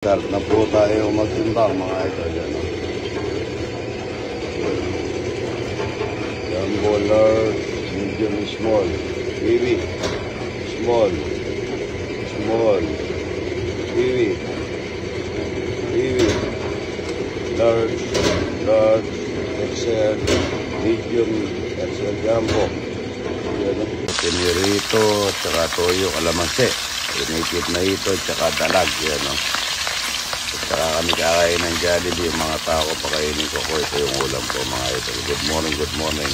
Start na po tayo magtimbang mga idol. Jumbo, large, medium, small. Kiwi, small, small. Kiwi, kiwi, large, large, XL, medium, XL, jumbo. Pinirito, tsaka toyo, kalamansi. Pinitip na ito, tsaka dalag. Yan o. Saka kami kakain ng Jollibee, yung mga tao pakainin ko. Ito yung ulam ko mga idol. Good morning, good morning.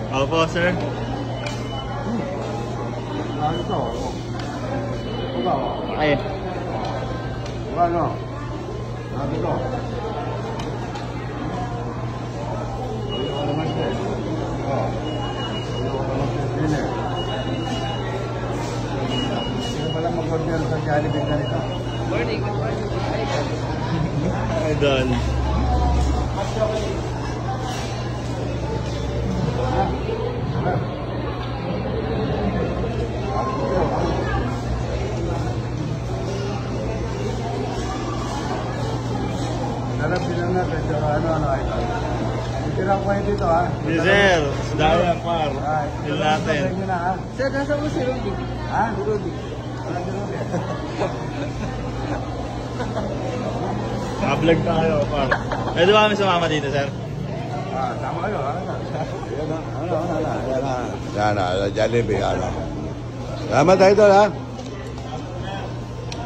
Opo, sir. Ay. Ano? Sabi ko. Ayaw naman siya. Ayaw naman siya din eh. Sino palang mag-order sa Jollibee ganito? Morning. Idol. Sarap din na pero ano idol. Itirang ko dito ha. Yes, sir. Dahil par. Dil natin. Sir, nasa mo si Rudy? Ha? Rudy. Naka-vlog tayo, par. Pwede ba kami sumama dito, sir? Tama kayo ha. Yan na, Jollibee ano. Salamat idol ha.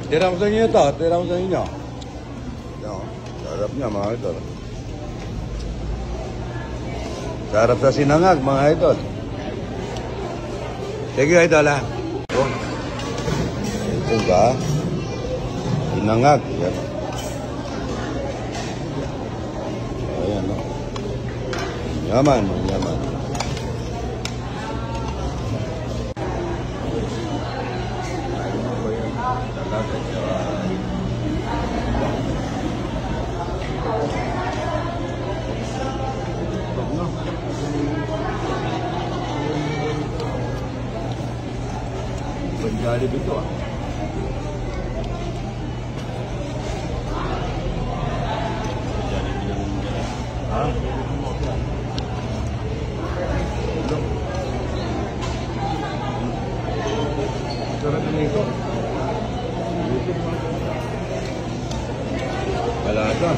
Tira ko sa inyo ito, tira ko sa inyo. Sarap niya mga idol. Sarap sa sinangag mga idol. Sige idol ha. Ito ba? Sinangag. Yan. Ayan no. Yaman, yaman. Jollibee ito ah. Jollibee lang yung ha? Sarap na ito. Wala ito.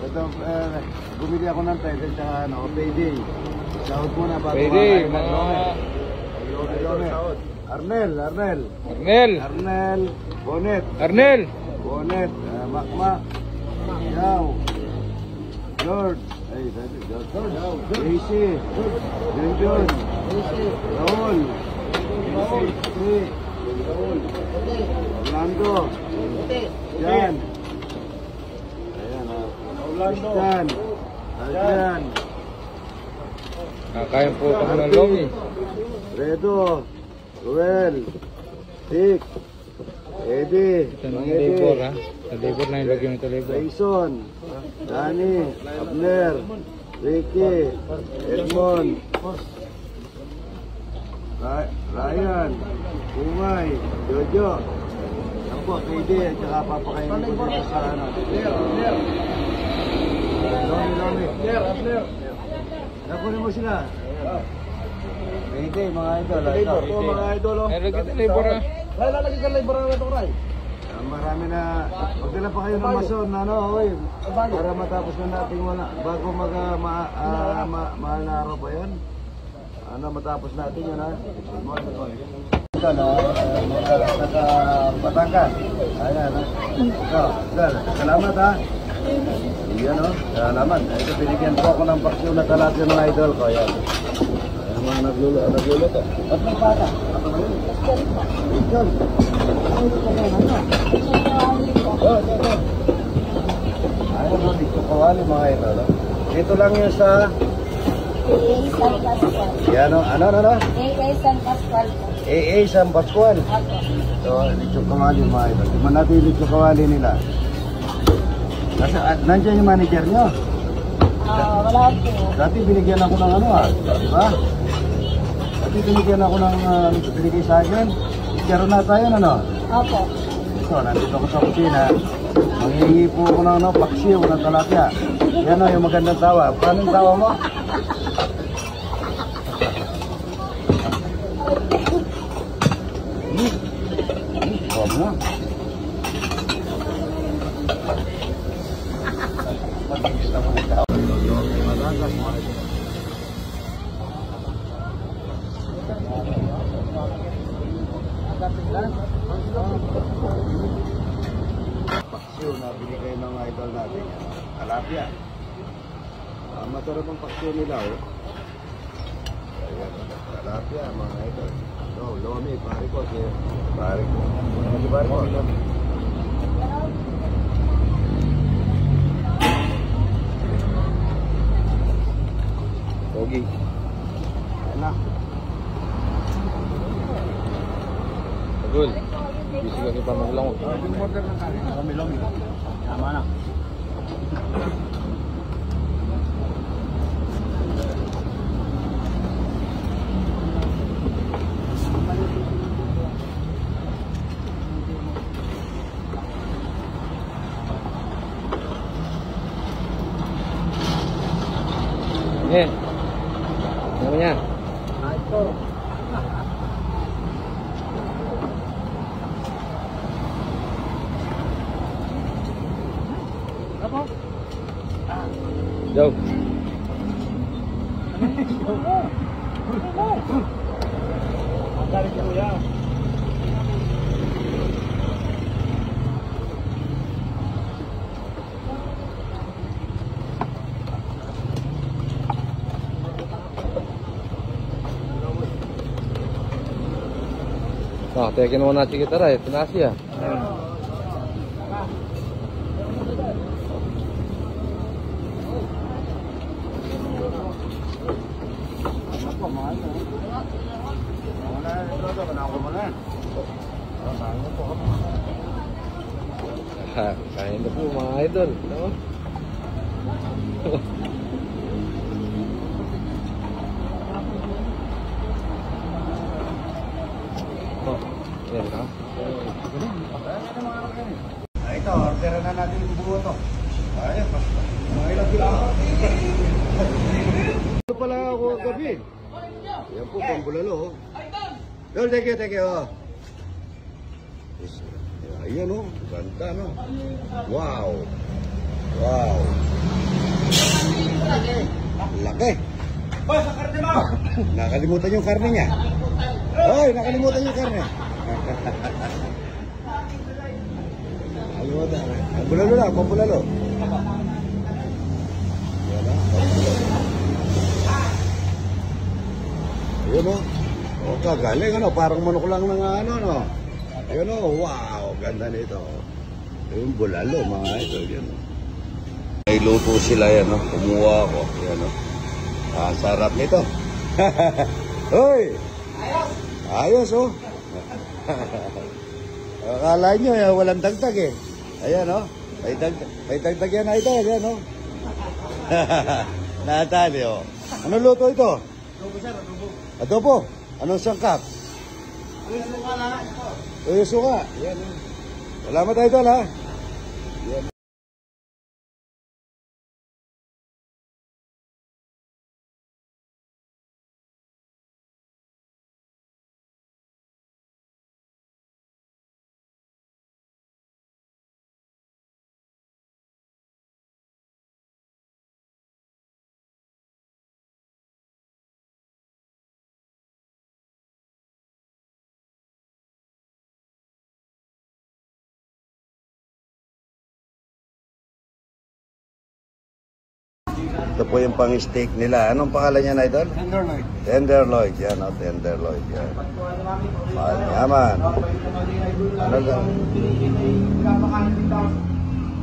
Ito, bumili ako ng pwede sa payday. Sahod muna bago Payday, mga Arnel, Bonet, Makmak, Yaw, George, Casey, Junjun, Raul, Orlando, Jan, Christian, Adrian, Kakain po kami ng lomi. Redo, Ruel, Dick, Eddie, Ito ng labor ha. Sa labor na ilagay mo ito labor. Rayson, Dani, Abner, Ricky, Edmond, Ryan, Umay, Jojo. Ako, Eddie, at saka papakainin ko dito sa ano. Lomi. Nakunin mo sila. Today, mga idol. Ito mga idol. Ay, lagi deliver ah. Ay, lalagyan ka libre na ito, Ray. Marami na, magdala pa kayo ng mason, ano, oy, para matapos na natin wala, bago mahal na araw pa yan. Ano, matapos natin yun, ha? Ito na, naka-Batangas. Ayan, ha? Ito, salamat, ha? Yan, o, salamat. Ito, binigyan po ako ng paksyon na talapyo ng idol ko, yan. Ayan, mga naglulo to. Ba't may bata? Ako na yun. Ito. Oh, ito. Ayun, no, dito kawali mga idol. Dito lang yun sa... San Pascual. Yan, no? Ano? AA San Pascual po. AA San Pascual. Opo. So, dito kawali mga idol. Di ba natin dito kawali nila? Kasi, nandiyan yung manager nyo. Wala po. Dati binigyan ako ng ano, di ba? Dati binigyan ako ng binigay sa akin. Karoon na tayo, ano? Opo. So, nandito ako sa kusina. Manghihingi po ako ng paksiw ng talapya. Yan o, yung magandang tawa. Paano yung tawa mo? Huwag mo. Paksiw na binigay ng idol natin. Talapya. Masarap ang paksiw nila, oh. Ayan, talapya, mga idol. So, lomi, pare ko. Pare ko. Ano si pare ko? Pogi. Ayan na. Agul. Busy ka pa maglang. Lomi. Tama na. Eh. Ano niya? Ito. Go. Ang galing ko yan. Teka naman natin kita rin. Tinasi ah. Kain na po mga idol. No? Oh, yan ha. Ito, orderan na natin yung buo to. Ayun, basta. Mga ilang kilo. Ito pala ako gabi. Yan po, pambulalo. Dol, teke, oh. Ayan, oh. Ganda, no? Wow. Laki. Boy, sa karne mo! Nakalimutan yung karne niya. Hoy, nakalimutan yung karne. Nakalimutan. Pambulalo lang, pambulalo. Yan na, pambulalo. Ayun o. O, kagaling ano, parang manok lang ng ano, no. Ayun o, wow, ganda nito. Yung bulalo, mga ito, yan o. May luto sila yan, no. Kumuha ako, yan o. Sarap nito. Hoy! Ayos, oh. Akala nyo, walang dagdag eh. Ayan, oh. May dagdag yan na ito. Ayan, oh. Natali, oh. Ano luto ito? Adobo, sir. Adobo. Anong sangkap? Yung suka na. Yung suka. Ayan, oh. Salamat, idol, ha. Ayan. Ito po yung pang-steak nila. Anong pangalan niya na idol? Tenderloin. Tenderloin. Yan o, tenderloin. Yan. Yaman. Ano lang?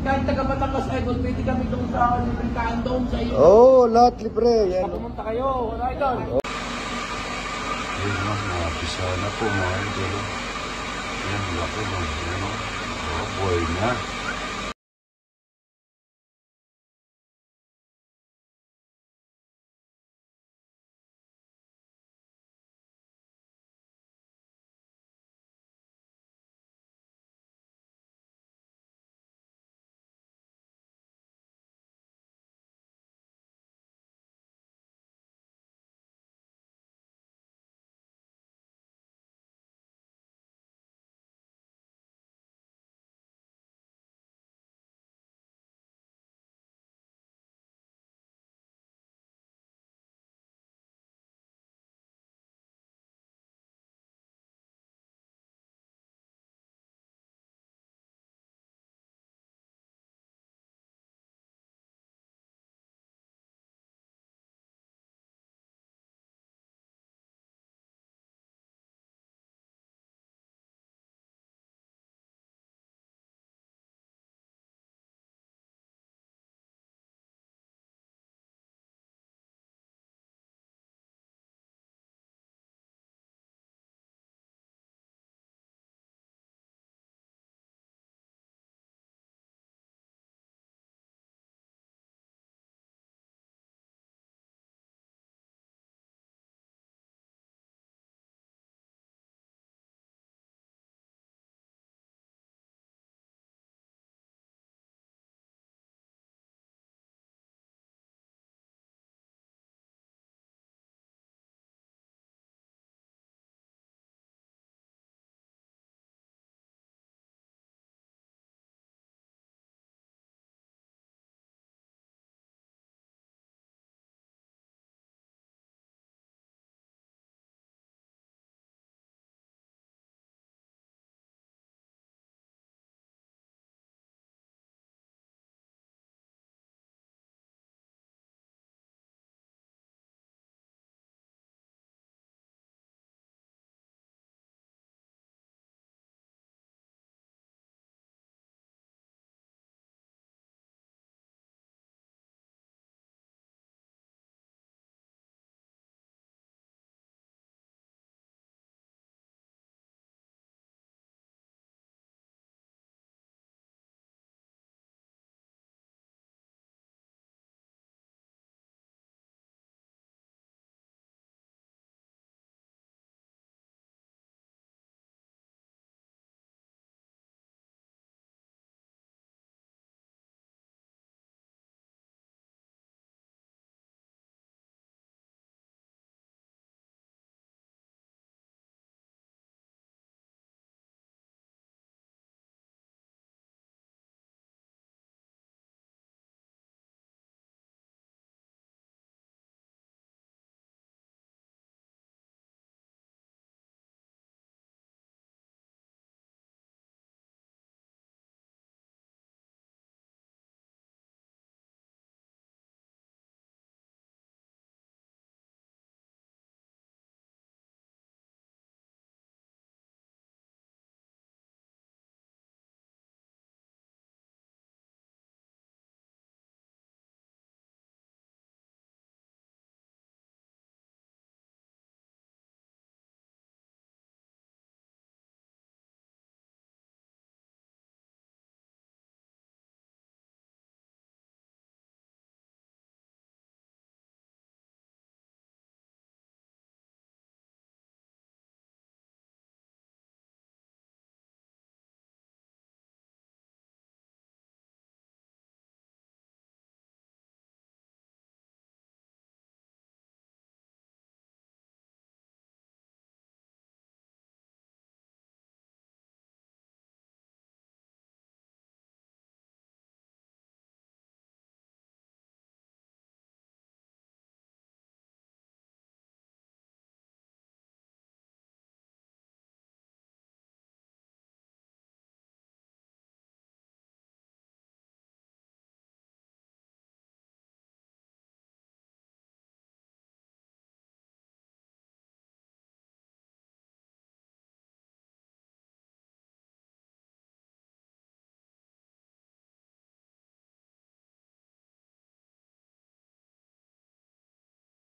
Kahit taga Batangas Idol, pwede kami doon sa Librikaan Dome sa iyo. Oo, lahat libre. Yan. Pumunta kayo, wala Idol. Ayun na, nakapisa na po mga idol. Yan, laki mo. Yan o. Oh, boy na.